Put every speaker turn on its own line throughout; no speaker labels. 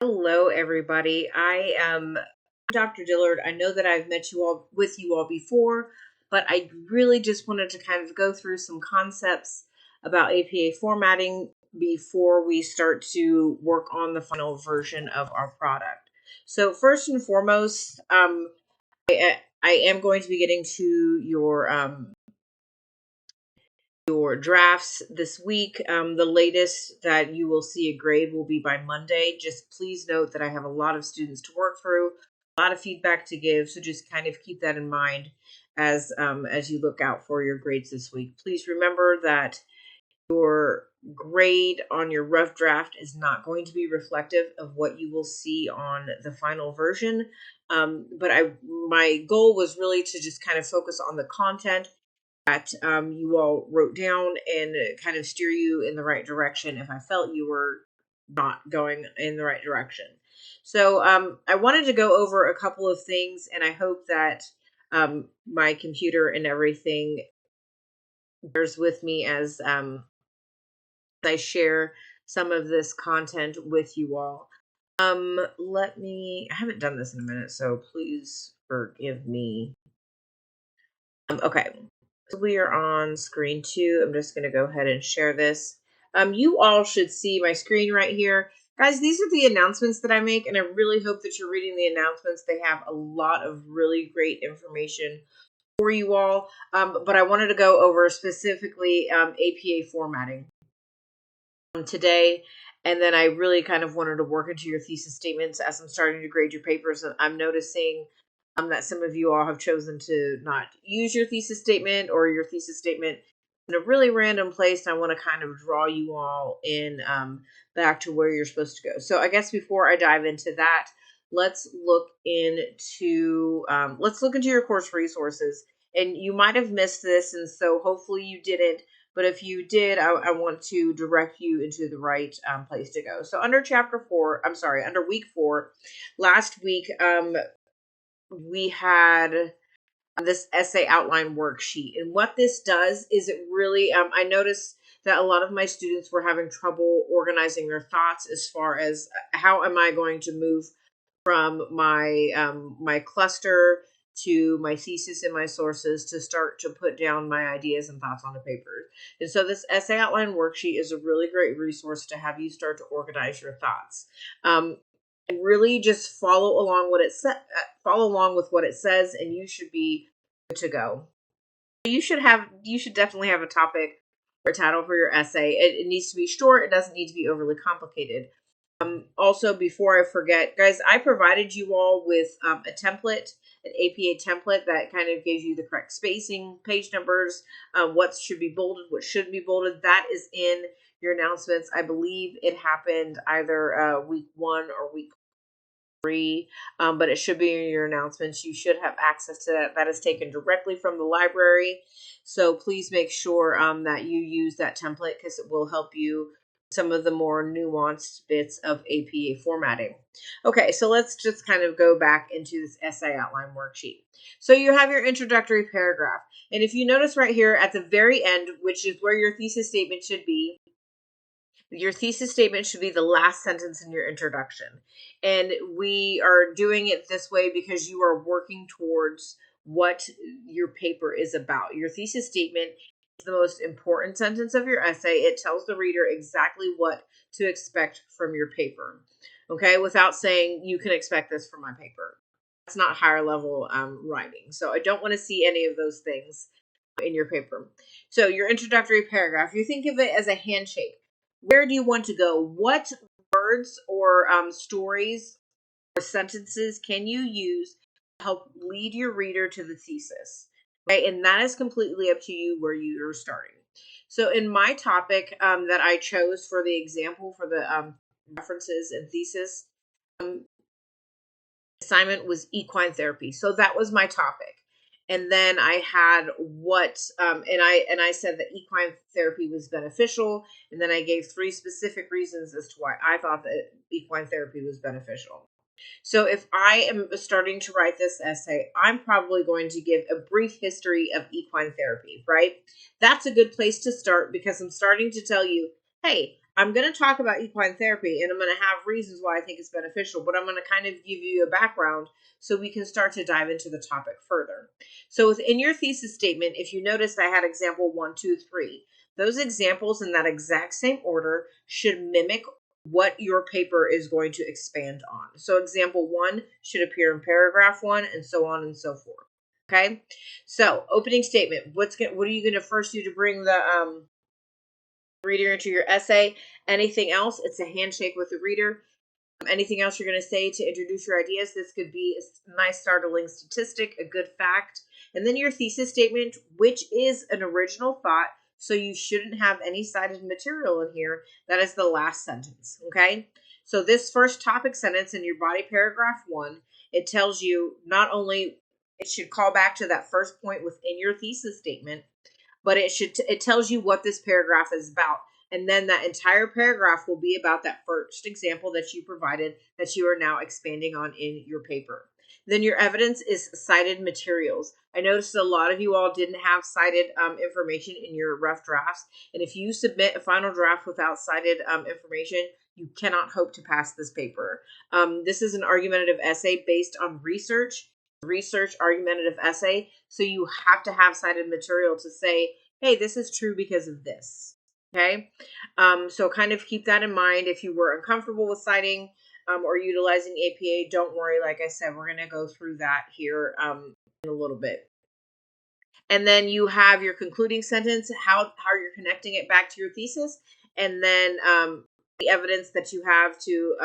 Hello, everybody. I am Dr. Dillard. I know that I've met you all before, but I really just wanted to kind of go through some concepts about APA formatting before we start to work on the final version of our product. So first and foremost, I am going to be getting to your drafts this week. The latest that you will see a grade will be by Monday. Just please note that I have a lot of students to work through, a lot of feedback to give. So just kind of keep that in mind as you look out for your grades this week. Please remember that your grade on your rough draft is not going to be reflective of what you will see on the final version. But my goal was really to just kind of focus on the content that you all wrote down and kind of steer you in the right direction if I felt you were not going in the right direction. So I wanted to go over a couple of things, and I hope that my computer and everything bears with me as I share some of this content with you all. I haven't done this in a minute, so please forgive me. Okay. So we are on screen 2. I'm just going to go ahead and share this. You all should see my screen right here. Guys, these are the announcements that I make, and I really hope that you're reading the announcements. They have a lot of really great information for you all, but I wanted to go over specifically APA formatting today, and then I really kind of wanted to work into your thesis statements as I'm starting to grade your papers. I'm noticing that some of you all have chosen to not use your thesis statement or your thesis statement in a really random place. I want to kind of draw you all in back to where you're supposed to go. So I guess before I dive into that, let's look into your course resources. And you might have missed this, and so hopefully you didn't. But if you did, I want to direct you into the right place to go. So under under week 4, last week, we had this essay outline worksheet. And what this does is it really, I noticed that a lot of my students were having trouble organizing their thoughts as far as how am I going to move from my cluster to my thesis and my sources to start to put down my ideas and thoughts on the paper. And so this essay outline worksheet is a really great resource to have you start to organize your thoughts. And really just follow along with what it says, and you should be good to go. You should definitely have a topic or title for your essay. It needs to be short. It doesn't need to be overly complicated. Also, before I forget, guys, I provided you all with a template, an APA template that kind of gives you the correct spacing, page numbers, what should be bolded, what shouldn't be bolded. That is in your announcements. I believe it happened either week 1 or week 3, but it should be in your announcements. You should have access to that. That is taken directly from the library. So please make sure that you use that template because it will help you some of the more nuanced bits of APA formatting. Okay, so let's just kind of go back into this essay outline worksheet. So you have your introductory paragraph. And if you notice right here at the very end, which is where your thesis statement should be, your thesis statement should be the last sentence in your introduction. And we are doing it this way because you are working towards what your paper is about. Your thesis statement is the most important sentence of your essay. It tells the reader exactly what to expect from your paper. Okay, without saying you can expect this from my paper. That's not higher level writing. So I don't want to see any of those things in your paper. So your introductory paragraph, you think of it as a handshake. Where do you want to go? What words or stories or sentences can you use to help lead your reader to the thesis? Okay, and that is completely up to you where you're starting. So in my topic that I chose for the example for the references and thesis, assignment was equine therapy. So that was my topic. And then I had and I said that equine therapy was beneficial. And then I gave 3 specific reasons as to why I thought that equine therapy was beneficial. So if I am starting to write this essay, I'm probably going to give a brief history of equine therapy, right? That's a good place to start because I'm starting to tell you, hey, I'm going to talk about equine therapy, and I'm going to have reasons why I think it's beneficial, but I'm going to kind of give you a background so we can start to dive into the topic further. So within your thesis statement, if you noticed, I had example 1, 2, 3. Those examples in that exact same order should mimic what your paper is going to expand on. So example 1 should appear in paragraph 1, and so on and so forth. Okay? So opening statement, what are you going to first do to bring the reader into your essay? Anything else? It's a handshake with the reader. Anything else you're going to say to introduce your ideas? This could be a nice startling statistic, a good fact. And then your thesis statement, which is an original thought, so you shouldn't have any cited material in here. That is the last sentence, okay? So this first topic sentence in your body paragraph 1, it tells you not only it should call back to that first point within your thesis statement, but it tells you what this paragraph is about. And then that entire paragraph will be about that first example that you provided that you are now expanding on in your paper. Then your evidence is cited materials. I noticed a lot of you all didn't have cited information in your rough drafts. And if you submit a final draft without cited information, you cannot hope to pass this paper. This is an argumentative essay based on research argumentative essay. So you have to have cited material to say, hey, this is true because of this. Okay. So kind of keep that in mind. If you were uncomfortable with citing or utilizing APA, don't worry. Like I said, we're going to go through that here in a little bit. And then you have your concluding sentence, how you're connecting it back to your thesis, and then the evidence that you have to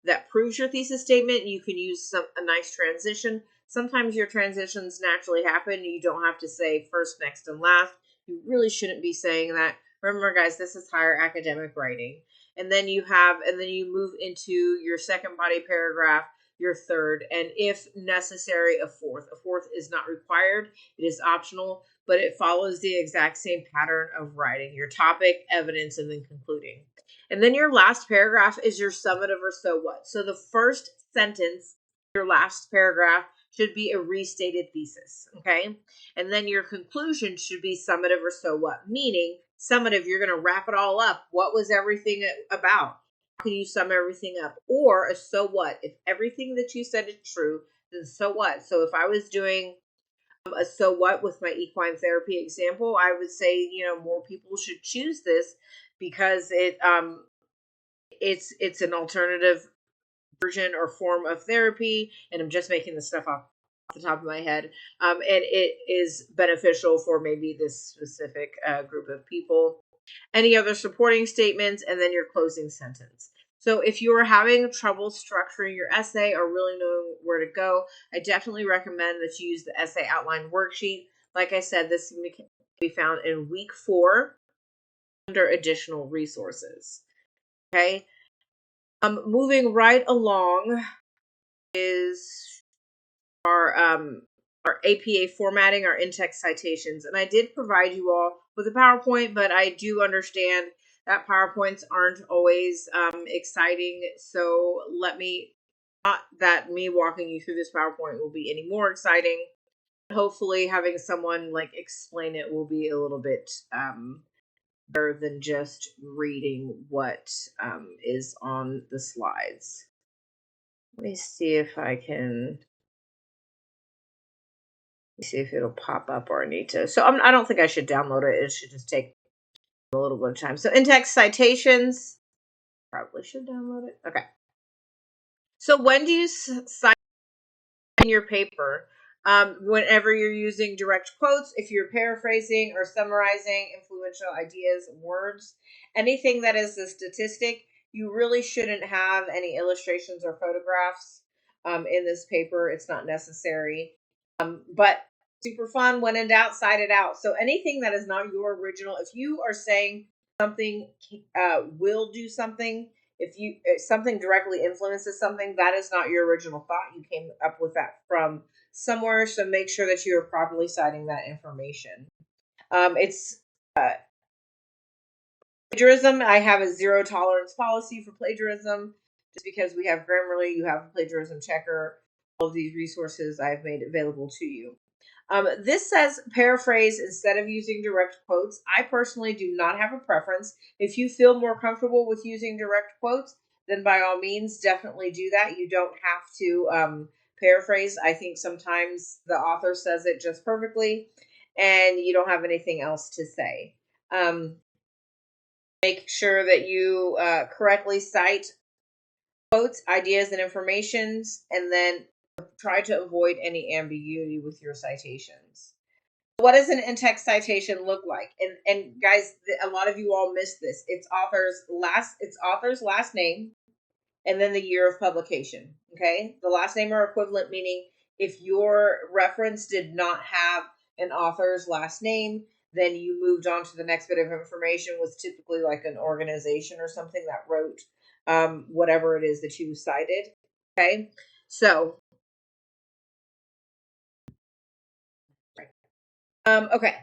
that proves your thesis statement. You can use a nice transition. Sometimes your transitions naturally happen. You don't have to say first, next, and last. You really shouldn't be saying that. Remember, guys, this is higher academic writing. And then you move into your second body paragraph, your third, and if necessary, a fourth. A fourth is not required. It is optional, but it follows the exact same pattern of writing. Your topic, evidence, and then concluding. And then your last paragraph is your summative or so what. So the first sentence, your last paragraph, should be a restated thesis, okay? And then your conclusion should be summative or so what, meaning summative, you're going to wrap it all up. What was everything about? How can you sum everything up? Or a so what. If everything that you said is true, then so what? So if I was doing a so what with my equine therapy example, I would say, more people should choose this because it's an alternative version or form of therapy, and I'm just making this stuff off the top of my head. And it is beneficial for maybe this specific group of people. Any other supporting statements, and then your closing sentence. So if you are having trouble structuring your essay or really knowing where to go, I definitely recommend that you use the essay outline worksheet. Like I said, this can be found in week 4 under additional resources. Okay. Moving right along is our APA formatting, our in-text citations. And I did provide you all with a PowerPoint, but I do understand that PowerPoints aren't always exciting. So not that me walking you through this PowerPoint will be any more exciting. Hopefully having someone explain it will be a little bit better than just reading what is on the slides. Let me see if it'll pop up or I need to. So I don't think I should download it. It should just take a little bit of time. So in-text citations, probably should download it. Okay. So when do you cite in your paper? Whenever you're using direct quotes, if you're paraphrasing or summarizing influential ideas, words, anything that is a statistic, you really shouldn't have any illustrations or photographs in this paper. It's not necessary. But super fun. When in doubt, cite it out. So anything that is not your original, if you are saying something will do something, if something directly influences something, that is not your original thought. You came up with that from somewhere. So make sure that you are properly citing that information. It's plagiarism. I have a 0 tolerance policy for plagiarism. Just because we have Grammarly, you have a plagiarism checker. All of these resources I've made available to you. This says paraphrase instead of using direct quotes. I personally do not have a preference. If you feel more comfortable with using direct quotes, then by all means, definitely do that. You don't have to paraphrase. I think sometimes the author says it just perfectly and you don't have anything else to say. Make sure that you correctly cite quotes, ideas, and informations, and then try to avoid any ambiguity with your citations. What does an in-text citation look like? And guys, a lot of you all missed this. It's author's last name and then the year of publication. Okay, the last name are equivalent, meaning if your reference did not have an author's last name, then you moved on to the next bit of information, was typically like an organization or something that wrote whatever it is that you cited. Okay, so okay,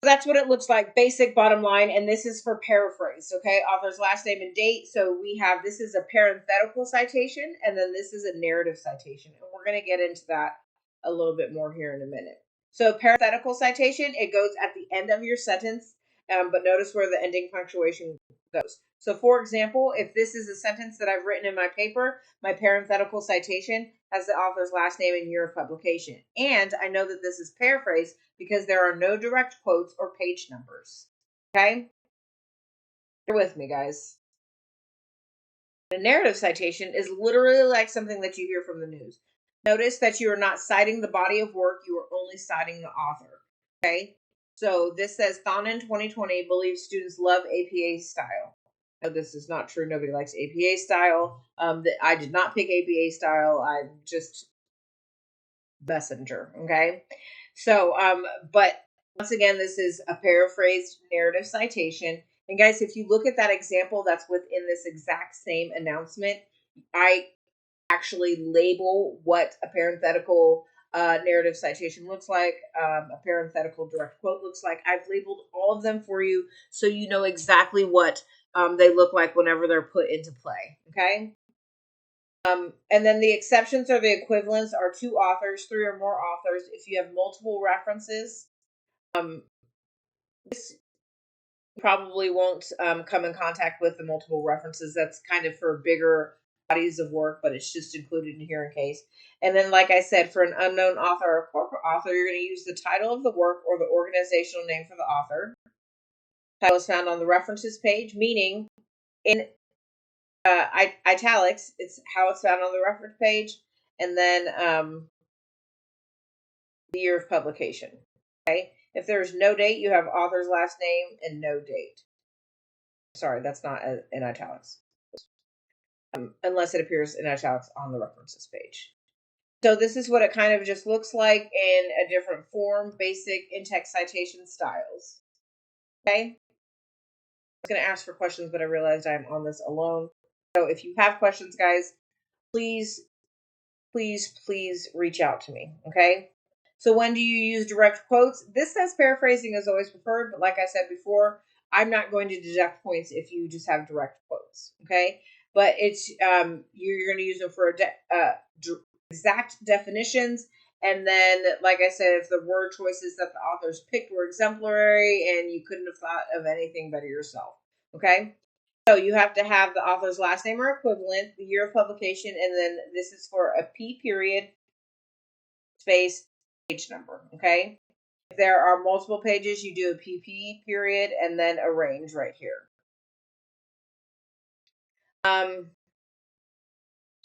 that's what it looks like, basic bottom line, and this is for paraphrase, okay? Author's last name and date. So we have, this is a parenthetical citation, and then this is a narrative citation, and we're going to get into that a little bit more here in a minute. So parenthetical citation, it goes at the end of your sentence, but notice where the ending punctuation goes. So for example, if this is a sentence that I've written in my paper, my parenthetical citation has the author's last name and year of publication. And I know that this is paraphrased because there are no direct quotes or page numbers. Okay? You're with me, guys. A narrative citation is literally like something that you hear from the news. Notice that you are not citing the body of work, you are only citing the author. Okay? So this says, Thon in 2020 believes students love APA style. No, this is not true. Nobody likes APA style. I did not pick APA style. I'm just messenger. Okay. So, but once again, this is a paraphrased narrative citation. And guys, if you look at that example that's within this exact same announcement, I actually label what a parenthetical narrative citation looks like, a parenthetical direct quote looks like. I've labeled all of them for you so you know exactly what they look like whenever they're put into play. Okay. And then the exceptions or the equivalents are two authors, three or more authors. If you have multiple references, this probably won't come in contact with the multiple references. That's kind of for bigger bodies of work, but it's just included in here in case. And then, like I said, for an unknown author or corporate author, you're going to use the title of the work or the organizational name for the author. Title is found on the references page, meaning in italics, it's how it's found on the reference page, and then the year of publication. Okay, if there's no date, you have author's last name and no date. Sorry, that's not in italics, unless it appears in italics on the references page. So this is what it kind of just looks like in a different form, basic in-text citation styles. Okay, I was going to ask for questions, but I realized I'm on this alone. So if you have questions, guys, please reach out to me. Okay. So when do you use direct quotes? This says paraphrasing is always preferred, but like I said before, I'm not going to deduct points if you just have direct quotes. Okay. But it's you're going to use them for exact definitions. And then, like I said, if the word choices that the authors picked were exemplary and you couldn't have thought of anything better yourself. Okay. So you have to have the author's last name or equivalent, the year of publication, and then this is for a P period space page number. Okay. If there are multiple pages, you do a PP period and then a range right here.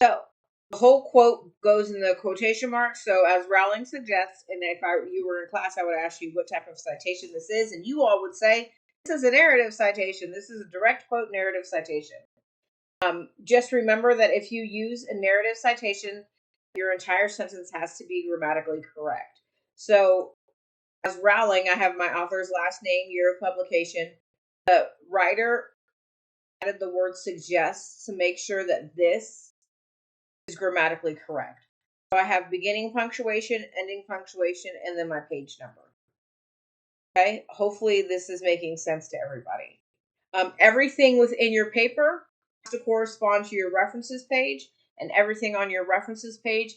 So the whole quote goes in the quotation marks. So as Rowling suggests, and if you were in class, I would ask you what type of citation this is, and you all would say, this is a narrative citation. This is a direct quote narrative citation. Just remember that if you use a narrative citation, your entire sentence has to be grammatically correct. So as Rowling, I have my author's last name, year of publication. The writer added the word suggests to make sure that this is grammatically correct. So I have beginning punctuation, ending punctuation, and then my page number. Okay, hopefully this is making sense to everybody. Everything within your paper has to correspond to your references page, and everything on your references page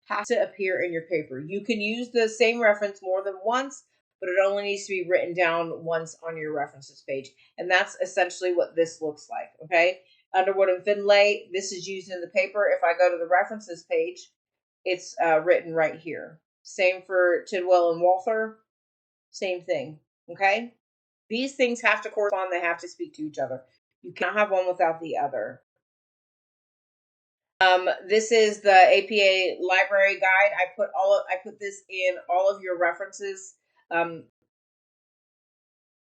has to appear in your paper. You can use the same reference more than once, but it only needs to be written down once on your references page. And that's essentially what this looks like, okay? Underwood and Finlay, this is used in the paper. If I go to the references page, it's written right here. Same for Tidwell and Walther, same thing, okay? These things have to correspond. They have to speak to each other. You cannot have one without the other. This is the APA library guide. I put this in all of your references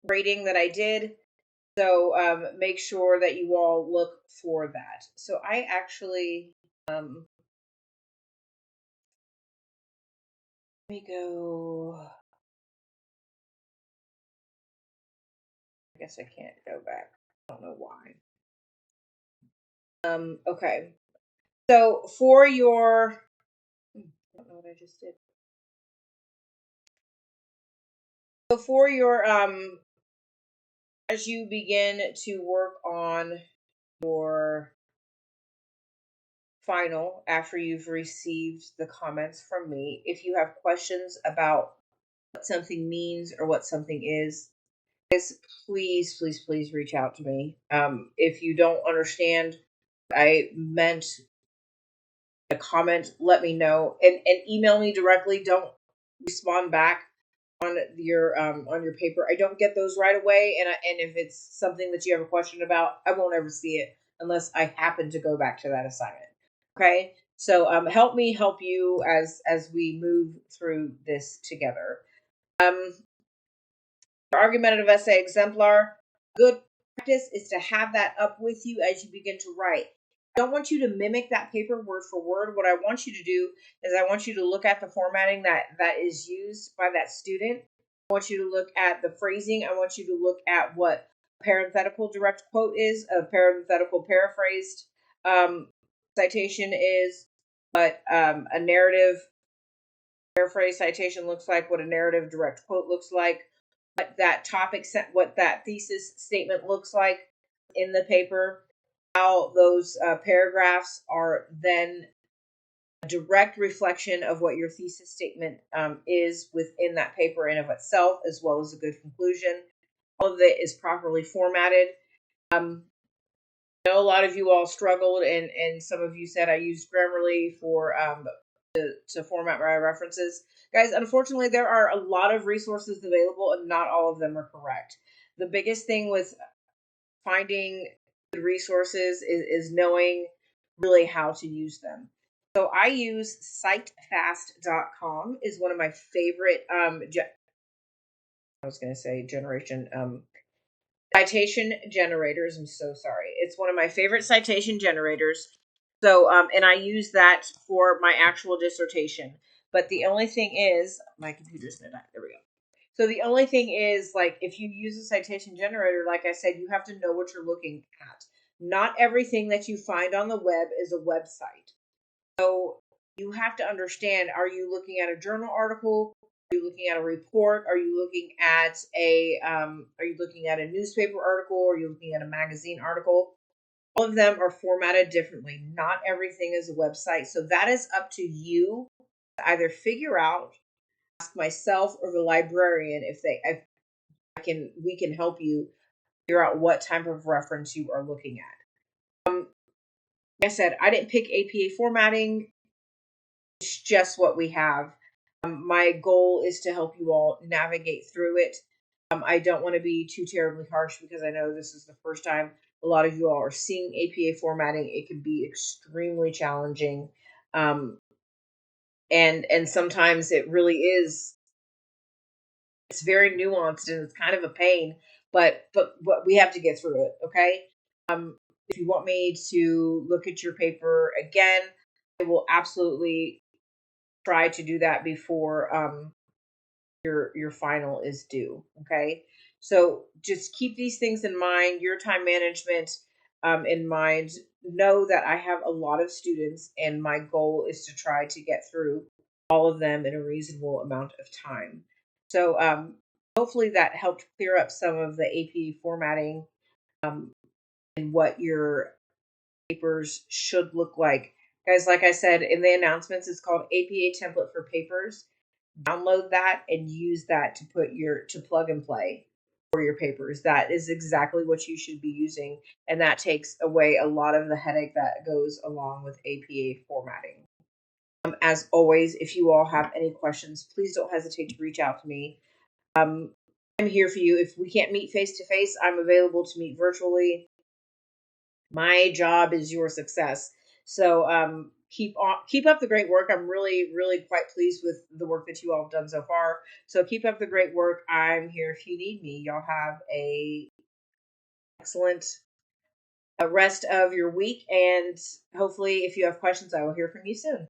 rating that I did. So make sure that you all look for that. So I actually let me go. I guess I can't go back. I don't know why. Okay. So for your I don't know what I just did. So for your as you begin to work on your final after you've received the comments from me, if you have questions about what something means or what something is, please, please, please reach out to me. If you don't understand, I meant a comment, let me know and email me directly. Don't respond back on your paper. I don't get those right away, and if it's something that you have a question about, I won't ever see it unless I happen to go back to that assignment. Okay, so help me help you as we move through this together. Argumentative essay exemplar. Good practice is to have that up with you as you begin to write. I don't want you to mimic that paper word for word. What I want you to do is I want you to look at the formatting that is used by that student. I want you to look at the phrasing. I want you to look at what parenthetical direct quote is, a parenthetical paraphrased citation is, what a narrative paraphrase citation looks like, what a narrative direct quote looks like, what that thesis statement looks like in the paper, how those paragraphs are then a direct reflection of what your thesis statement is within that paper in of itself, as well as a good conclusion. All of it is properly formatted. I know a lot of you all struggled, and some of you said I used Grammarly for to format my references. Guys, unfortunately, there are a lot of resources available, and not all of them are correct. The biggest thing with finding good resources is knowing really how to use them. So I use citefast.com is one of my favorite I was going to say generation citation generators. I'm so sorry. It's one of my favorite citation generators. So, and I use that for my actual dissertation. But the only thing is, my computer's going to die. There we go. So the only thing is, like, if you use a citation generator, like I said, you have to know what you're looking at. Not everything that you find on the web is a website. So you have to understand, are you looking at a journal article? Are you looking at a report? Are you looking at a newspaper article? Are you looking at a magazine article? All of them are formatted differently. Not everything is a website. So that is up to you to either figure out, ask myself or the librarian if we can help you figure out what type of reference you are looking at. Like I said, I didn't pick APA formatting. It's just what we have. My goal is to help you all navigate through it. I don't want to be too terribly harsh because I know this is the first time a lot of you all are seeing APA formatting. It can be extremely challenging. And sometimes it really is, it's very nuanced and it's kind of a pain, but we have to get through it. Okay. If you want me to look at your paper again, I will absolutely try to do that before your final is due. Okay, so just keep these things in mind, your time management in mind. Know that I have a lot of students and my goal is to try to get through all of them in a reasonable amount of time. So hopefully that helped clear up some of the AP formatting and what your papers should look like Guys, like I said in the announcements, it's called APA Template for Papers. Download that and use that to plug and play for your papers. That is exactly what you should be using, and that takes away a lot of the headache that goes along with APA formatting. As always, if you all have any questions, please don't hesitate to reach out to me. I'm here for you. If we can't meet face to face, I'm available to meet virtually. My job is your success. So keep up the great work. I'm really quite pleased with the work that you all have done so far. So keep up the great work. I'm here if you need me. Y'all have a excellent rest of your week, and hopefully if you have questions, I will hear from you soon.